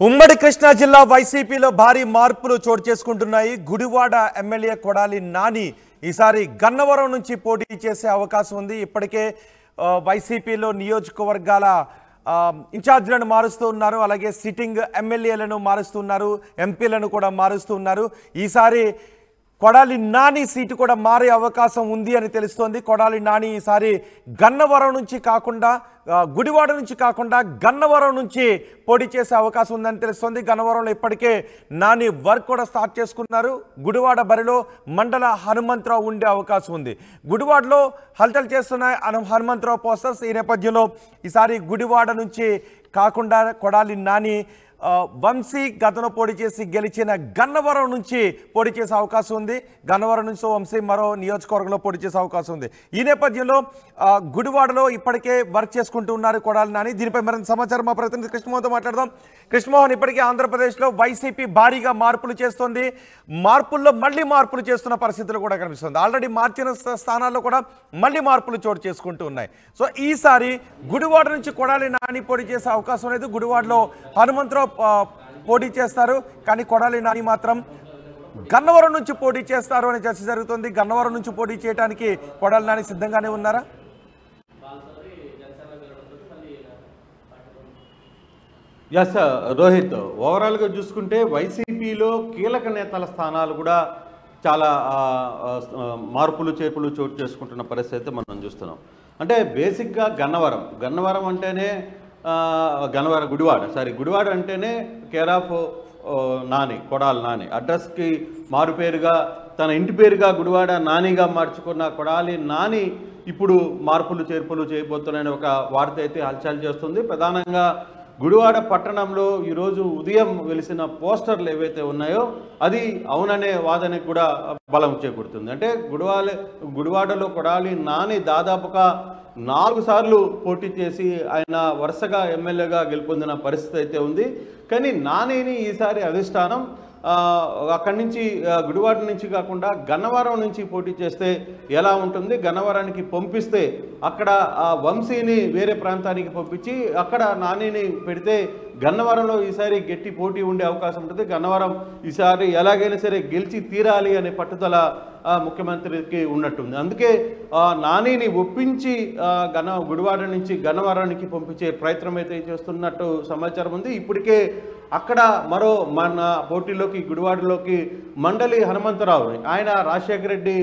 ఉమ్మడి కృష్ణా జిల్లా వైసీపీలో భారీ మార్పులు చోటు చేసుకుంటున్నాయి. గుడివాడ ఎమ్మెల్యే కొడాలి నాని ఈసారి గన్నవరం నుంచి పోటీ చేసే అవకాశం ఉంది. ఇప్పటికే వైసీపీలో నియోజకవర్గాల ఇన్ఛార్జ్లను మారుస్తూ ఉన్నారు, అలాగే సిట్టింగ్ ఎమ్మెల్యేలను మారుస్తున్నారు, ఎంపీలను కూడా మారుస్తున్నారు. ఈసారి కొడాలి నాని సీటు కూడా మారే అవకాశం ఉంది అని తెలుస్తోంది. కొడాలి నాని ఈసారి గన్నవరం నుంచి కాకుండా గుడివాడ నుంచి కాకుండా గన్నవరం నుంచి పోటీ చేసే అవకాశం ఉందని తెలుస్తోంది. గన్నవరంలో ఇప్పటికే నాని వర్క్ కూడా స్టార్ట్ చేసుకున్నారు. గుడివాడ బరిలో మండల హనుమంతరావు ఉండే అవకాశం ఉంది. గుడివాడలో హల్చల్ చేస్తున్న హనుమంతరావు పోస్టర్స్. ఈ నేపథ్యంలో ఈసారి గుడివాడ నుంచి కాకుండా కొడాలి నాని వంశీ గతంలో పోటీ చేసి గెలిచిన గన్నవరం నుంచి పోటీ చేసే అవకాశం ఉంది. గన్నవరం నుంచి వంశీ మరో నియోజకవర్గంలో పోటీ చేసే అవకాశం ఉంది. ఈ నేపథ్యంలో గుడివాడలో ఇప్పటికే వర్క్ చేసుకుంటూ ఉన్నారు కొడాలి నాని. దీనిపై మరింత సమాచారం మా ప్రతినిధి కృష్ణమోహన్తో మాట్లాడదాం. కృష్ణమోహన్, ఇప్పటికే ఆంధ్రప్రదేశ్లో వైసీపీ భారీగా మార్పులు చేస్తోంది. మార్పుల్లో మళ్ళీ మార్పులు చేస్తున్న పరిస్థితులు కూడా కనిపిస్తుంది. ఆల్రెడీ మార్చిన స్థానాల్లో కూడా మళ్ళీ మార్పులు చోటు చేసుకుంటూ ఉన్నాయి. సో ఈసారి గుడివాడ నుంచి కొడాలి నాని పోటీ చేసే అవకాశం లేదు. గుడివాడలో హనుమంతరావు పోటీ చేస్తారు, కానీ కొడాలి నాని మాత్రం గన్నవరం నుంచి పోటీ చేస్తారు అని చర్చ జరుగుతుంది. గన్నవరం నుంచి పోటీ చేయడానికి కొడాలి నాని సిద్ధంగానే ఉన్నారా? ఎస్ రోహిత్, ఓవరాల్గా చూసుకుంటే వైసీపీలో కీలక నేతల స్థానాలు కూడా చాలా మార్పులు చేర్పులు చోటు చేసుకుంటున్న పరిస్థితి మనం చూస్తున్నాం. అంటే బేసిక్గా గన్నవరం అంటేనే గుడివాడ అంటేనే కేర్ ఆఫ్ నాని, కొడాలి నాని. అడ్రస్కి మారు పేరుగా తన ఇంటి పేరుగా గుడివాడ నానిగా మార్చుకున్న కొడాలి నాని ఇప్పుడు మార్పులు చేర్పులు చేయబోతున్నాయని ఒక వార్త అయితే హల్చల్ చేస్తుంది. ప్రధానంగా గుడివాడ పట్టణంలో ఈరోజు ఉదయం వెలిసిన పోస్టర్లు ఏవైతే ఉన్నాయో అది అవుననే వాదనకు కూడా బలం చేకూరుతుంది. అంటే గుడివాడలో కొడాలి నాని దాదాపుగా 4 సార్లు పోటీ చేసి ఆయన వరుసగా ఎమ్మెల్యేగా గెలుపొందిన పరిస్థితి అయితే ఉంది. కానీ నానిని ఈసారి అధిష్టానం అక్కడి నుంచి గుడివాడ నుంచి కాకుండా గన్నవరం నుంచి పోటీ చేస్తే ఎలా ఉంటుంది, గన్నవరానికి పంపిస్తే అక్కడ వంశీని వేరే ప్రాంతానికి పంపించి అక్కడ నానిని పెడితే గన్నవరంలో ఈసారి గట్టి పోటీ ఉండే అవకాశం ఉంటుంది. గన్నవరం ఈసారి ఎలాగైనా సరే గెలిచి తీరాలి అనే పట్టుదల ముఖ్యమంత్రికి ఉన్నట్టుంది. అందుకే నానిని ఒప్పించి గుడివాడ నుంచి గన్నవరానికి పంపించే ప్రయత్నం అయితే చేస్తున్నట్టు సమాచారం ఉంది. ఇప్పటికే అక్కడ మరో మన పోటీలోకి గుడివాడలోకి మండలి హనుమంతరావు, ఆయన రాజశేఖర రెడ్డి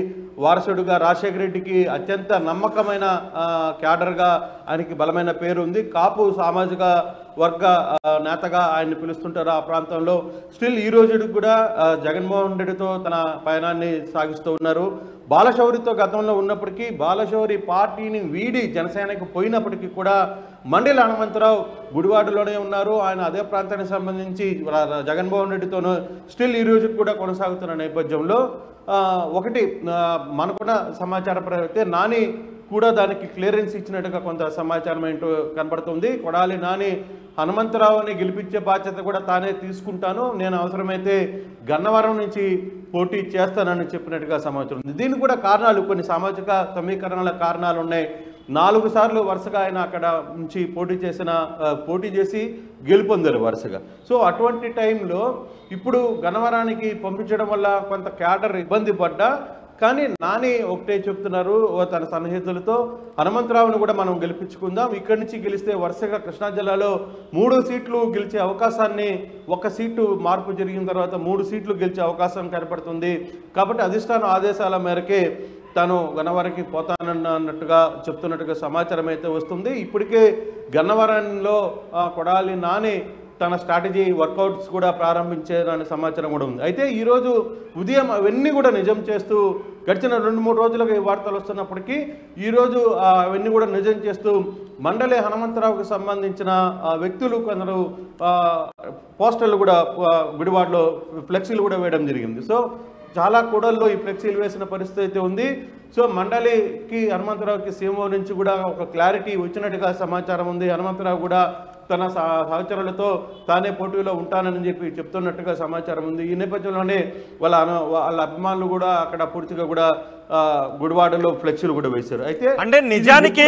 వారసుడుగా, రాజశేఖర రెడ్డికి అత్యంత నమ్మకమైన క్యాడర్గా ఆయనకి బలమైన పేరు ఉంది. కాపు సామాజిక వర్గ నేతగా ఆయన్ని పిలుస్తుంటారు ఆ ప్రాంతంలో. స్టిల్ ఈ రోజుకి కూడా జగన్మోహన్ రెడ్డితో తన పయనాన్ని సాగిస్తూ ఉన్నారు. బాలశౌరితో గతంలో ఉన్నప్పటికీ బాలశౌరి పార్టీని వీడి జనసేనకు పోయినప్పటికీ కూడా మండలి హనుమంతరావు గుడివాడలోనే ఉన్నారు. ఆయన అదే ప్రాంతానికి సంబంధించి జగన్మోహన్ రెడ్డితోనూ స్టిల్ ఈ రోజుకి కూడా కొనసాగుతున్న నేపథ్యంలో ఒకటి మనకున్న సమాచారం ప్రకారం నాని కూడా దానికి క్లియరెన్స్ ఇచ్చినట్టుగా కొంత సమాచారం ఏంటో కనబడుతుంది. కొడాలి నాని హనుమంతరావుని గెలిపించే బాధ్యత కూడా తానే తీసుకుంటాను, నేను అవసరమైతే గన్నవరం నుంచి పోటీ చేస్తానని చెప్పినట్టుగా సమాచారం ఉంది. దీనికి కూడా కారణాలు, కొన్ని సామాజిక సమీకరణల కారణాలు ఉన్నాయి. 4 సార్లు వరుసగా ఆయన అక్కడ నుంచి పోటీ చేసి గెలుపొందారు వరుసగా. సో అటువంటి టైంలో ఇప్పుడు గన్నవరానికి పంపించడం వల్ల కొంత క్యాడర్ ఇబ్బంది పడ్డా, కానీ నాని ఒకటే చెప్తున్నారు తన సన్నిహితులతో, హనుమంతరావును కూడా మనం గెలిపించుకుందాం, ఇక్కడి నుంచి గెలిస్తే వరుసగా కృష్ణా జిల్లాలో 3 సీట్లు గెలిచే అవకాశాన్ని, 1 సీటు మార్పు జరిగిన తర్వాత 3 సీట్లు గెలిచే అవకాశం కనపడుతుంది. కాబట్టి అధిష్టానం ఆదేశాల మేరకే తాను గన్నవరానికి పోతానన్నట్టుగా చెప్తున్నట్టుగా సమాచారం అయితే వస్తుంది. ఇప్పటికే గన్నవరంలో కొడాలి నాని తన స్ట్రాటజీ వర్కౌట్స్ కూడా ప్రారంభించారనే సమాచారం కూడా ఉంది. అయితే ఈరోజు ఉదయం అవన్నీ కూడా నిజం చేస్తూ గడిచిన 2-3 రోజులుగా ఈ వార్తలు వస్తున్నప్పటికీ ఈరోజు అవన్నీ కూడా నిజం చేస్తూ మండలి హనుమంతరావుకి సంబంధించిన వ్యక్తులు కొందరు పోస్టర్లు కూడా గుడివాడలో ఫ్లెక్సీలు కూడా వేయడం జరిగింది. సో చాలా కూడల్లో ఈ ఫ్లెక్సీలు వేసిన పరిస్థితి అయితే ఉంది. సో మండలికి హనుమంతరావుకి సీఎంఓ నుంచి కూడా ఒక క్లారిటీ వచ్చినట్టుగా సమాచారం ఉంది. హనుమంతరావు కూడా తన సహచరులతో తానే పోటీలో ఉంటానని చెప్పి చెప్తున్నట్టుగా సమాచారం ఉంది. ఈ నేపథ్యంలోనే వాళ్ళ అభిమానులు కూడా అక్కడ పూర్తిగా కూడా గుడివాడలో ఫ్లెక్సీలు కూడా వేశారు. అయితే అంటే నిజానికి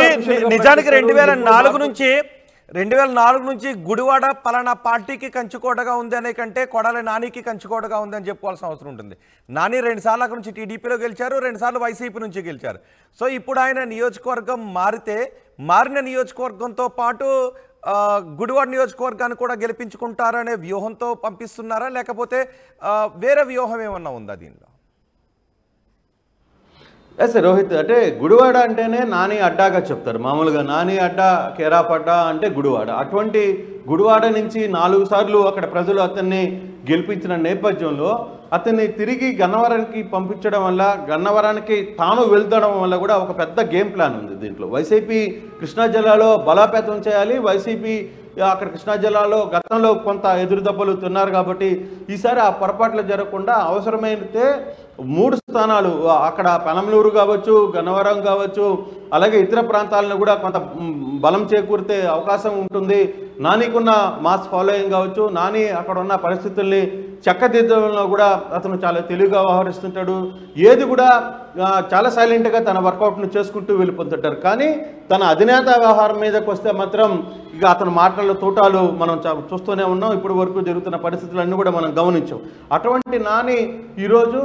2004 నుంచి 2004 నుంచి గుడివాడ పలానా పార్టీకి కంచుకోటగా ఉంది అనే కంటే కొడాలి నానికి కంచుకోటగా ఉంది అని చెప్పుకోవాల్సిన అవసరం ఉంటుంది. నాని 2 సార్లు అక్కడ నుంచి టీడీపీలో గెలిచారు, 2 సార్లు వైసీపీ నుంచి గెలిచారు. సో ఇప్పుడు ఆయన నియోజకవర్గం మారిన నియోజకవర్గంతో పాటు గుడివాడ నియోజకవర్గాన్ని కూడా గెలిపించుకుంటారనే వ్యూహంతో పంపిస్తున్నారా, లేకపోతే వేరే వ్యూహం ఏమన్నా ఉందా దీనిలో? ఎస్ రోహిత్, అంటే గుడివాడ అంటేనే నాని అడ్డాగా చెప్తారు. మామూలుగా నాని అడ్డా, కేరాఫ్ అడ్డా అంటే గుడివాడ. అటువంటి గుడివాడ నుంచి 4 సార్లు అక్కడ ప్రజలు అతన్ని గెలిపించిన నేపథ్యంలో అతన్ని తిరిగి గన్నవరానికి పంపించడం వల్ల, గన్నవరానికి తాను వెళ్తడం వల్ల కూడా ఒక పెద్ద గేమ్ ప్లాన్ ఉంది దీంట్లో. వైసీపీ కృష్ణా జిల్లాలో బలోపేతం చేయాలి. వైసీపీ అక్కడ కృష్ణా జిల్లాలో గతంలో కొంత ఎదురుదెబ్బలు తిన్నారు కాబట్టి ఈసారి ఆ పొరపాట్లు జరగకుండా అవసరమైతే 3 స్థానాలు అక్కడ పెనమలూరు కావచ్చు, గన్నవరం కావచ్చు, అలాగే ఇతర ప్రాంతాలను కూడా కొంత బలం చేకూరితే అవకాశం ఉంటుంది. నానికున్న మాస్ ఫాలోయింగ్ కావచ్చు, నాని అక్కడ ఉన్న పరిస్థితుల్ని చక్కదిద్దడంలో కూడా అతను చాలా తెలివిగా వ్యవహరిస్తుంటాడు. ఏది కూడా చాలా సైలెంట్గా తన వర్కౌట్ను చేసుకుంటూ వెళ్ళిపోతుంటారు. కానీ తన అధినేత వ్యవహారం మీదకి వస్తే మాత్రం ఇక అతను మాటల తూటాలు మనం చూస్తూనే ఉన్నాం. ఇప్పటి వరకు జరుగుతున్న పరిస్థితులన్నీ కూడా మనం గమనించాం. అటువంటి నాని ఈరోజు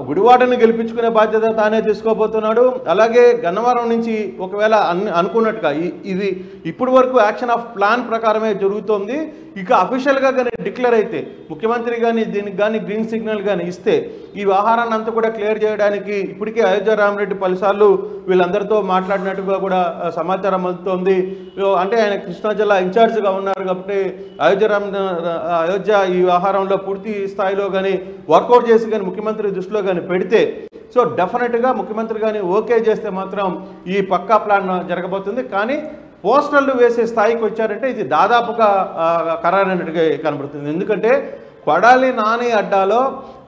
గుడివాడని గెలిపించుకునే బాధ్యత తానే తీసుకోబోతున్నాడు. అలాగే గన్నవరం నుంచి ఒకవేళ అనుకున్నట్టుగా ఇది ఇప్పటి వరకు యాక్షన్ ఆఫ్ ప్లాన్ ప్రకారమే జరుగుతోంది. ఇక అఫీషియల్గా కానీ డిక్లేర్ అయితే, ముఖ్యమంత్రి కానీ దీనికి కానీ గ్రీన్ సిగ్నల్ కానీ ఇస్తే ఈ వ్యవహారాన్ని అంతా కూడా క్లియర్ చేయడానికి ఇప్పటికే అయోధ్య రామరెడ్డి పలుసార్లు వీళ్ళందరితో మాట్లాడినట్టుగా కూడా సమాచారం అందుతోంది. అంటే ఆయన కృష్ణా జిల్లా ఇన్ఛార్జ్గా ఉన్నారు కాబట్టి అయోధ్య ఈ వ్యవహారంలో పూర్తి స్థాయిలో కానీ వర్కౌట్ చేసి కానీ ముఖ్యమంత్రి దృష్టిలో కానీ పెడితే, సో డెఫినెట్గా ముఖ్యమంత్రి కానీ ఓకే చేస్తే మాత్రం ఈ పక్కా ప్లాన్ జరగబోతుంది. కానీ పోస్టర్లు వేసే స్థాయికి వచ్చారంటే ఇది దాదాపుగా ఖరారైనట్టుగా కనబడుతుంది. ఎందుకంటే కొడాలి నాని అడ్డాలో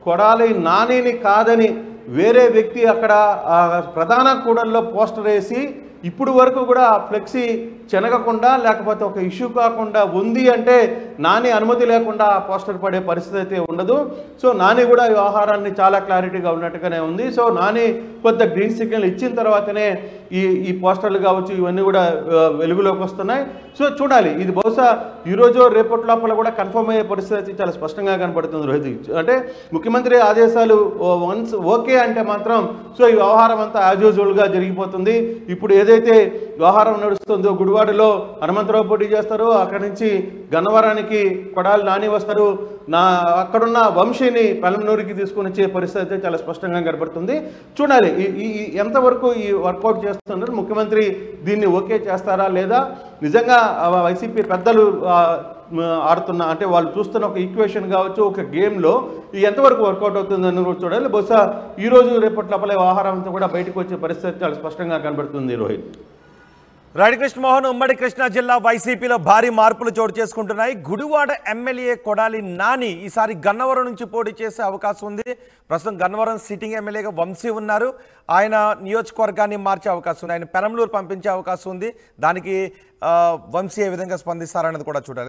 కొడాలి నానిని కాదని వేరే వ్యక్తి అక్కడ ప్రధాన కూడల్లో పోస్టర్ వేసి ఇప్పుడు వరకు కూడా ఫ్లెక్సీ చెనగకుండా, లేకపోతే ఒక ఇష్యూ కాకుండా ఉంది అంటే నాని అనుమతి లేకుండా ఆ పోస్టర్ పడే పరిస్థితి అయితే ఉండదు. సో నాని కూడా ఈ వ్యవహారాన్ని చాలా క్లారిటీగా ఉన్నట్టుగానే ఉంది. సో నాని కొంత గ్రీన్ సిగ్నల్ ఇచ్చిన తర్వాతనే ఈ పోస్టర్లు కావచ్చు ఇవన్నీ కూడా వెలుగులోకి వస్తున్నాయి. సో చూడాలి, ఇది బహుశా ఈరోజు రేపటి లోపల కూడా కన్ఫర్మ్ అయ్యే పరిస్థితి చాలా స్పష్టంగా కనపడుతుంది రోహిత్. అంటే ముఖ్యమంత్రి ఆదేశాలు వన్స్ ఓకే అంటే మాత్రం సో ఈ వ్యవహారం అంతా యాజ్ యూజువల్గా జరిగిపోతుంది. ఇప్పుడు ఏదైతే వ్యవహారం నడుస్తుందో, గుడివాడలో హనుమంతరావు పోటీ చేస్తారు, అక్కడి నుంచి గన్నవరానికి కొడాలి నాని వస్తారు, అక్కడున్న వంశీని పెనమలూరుకి తీసుకుని వచ్చే పరిస్థితి అయితే చాలా స్పష్టంగా కనబడుతుంది. చూడాలి ఎంతవరకు ఈ వర్కౌట్ చేస్తున్నారు, ముఖ్యమంత్రి దీన్ని ఓకే చేస్తారా లేదా, నిజంగా వైసీపీ పెద్దలు ఆడుతున్న అంటే వాళ్ళు చూస్తున్న ఒక ఈక్వేషన్ కావచ్చు, ఒక గేమ్లో ఎంతవరకు వర్కౌట్ అవుతుందని కూడా చూడాలి. బహుశా ఈరోజు రేపటి లోపల వ్యవహారం అంతా కూడా బయటకు వచ్చే పరిస్థితి చాలా స్పష్టంగా కనబడుతుంది రోహిత్. రాడి కృష్ణమోహన్, ఉమ్మడి కృష్ణా జిల్లా వైసీపీలో భారీ మార్పులు చోటు చేసుకుంటున్నాయి. గుడివాడ ఎమ్మెల్యే కొడాలి నాని ఈసారి గన్నవరం నుంచి పోటీ చేసే అవకాశం ఉంది. ప్రస్తుతం గన్నవరం సిట్టింగ్ ఎమ్మెల్యేగా వంశీ ఉన్నారు. ఆయన నియోజకవర్గాన్ని మార్చే అవకాశం ఉంది, ఆయన పెనమలూరు పంపించే అవకాశం ఉంది. దానికి వంశీ ఏ విధంగా స్పందిస్తారన్నది కూడా చూడాలి.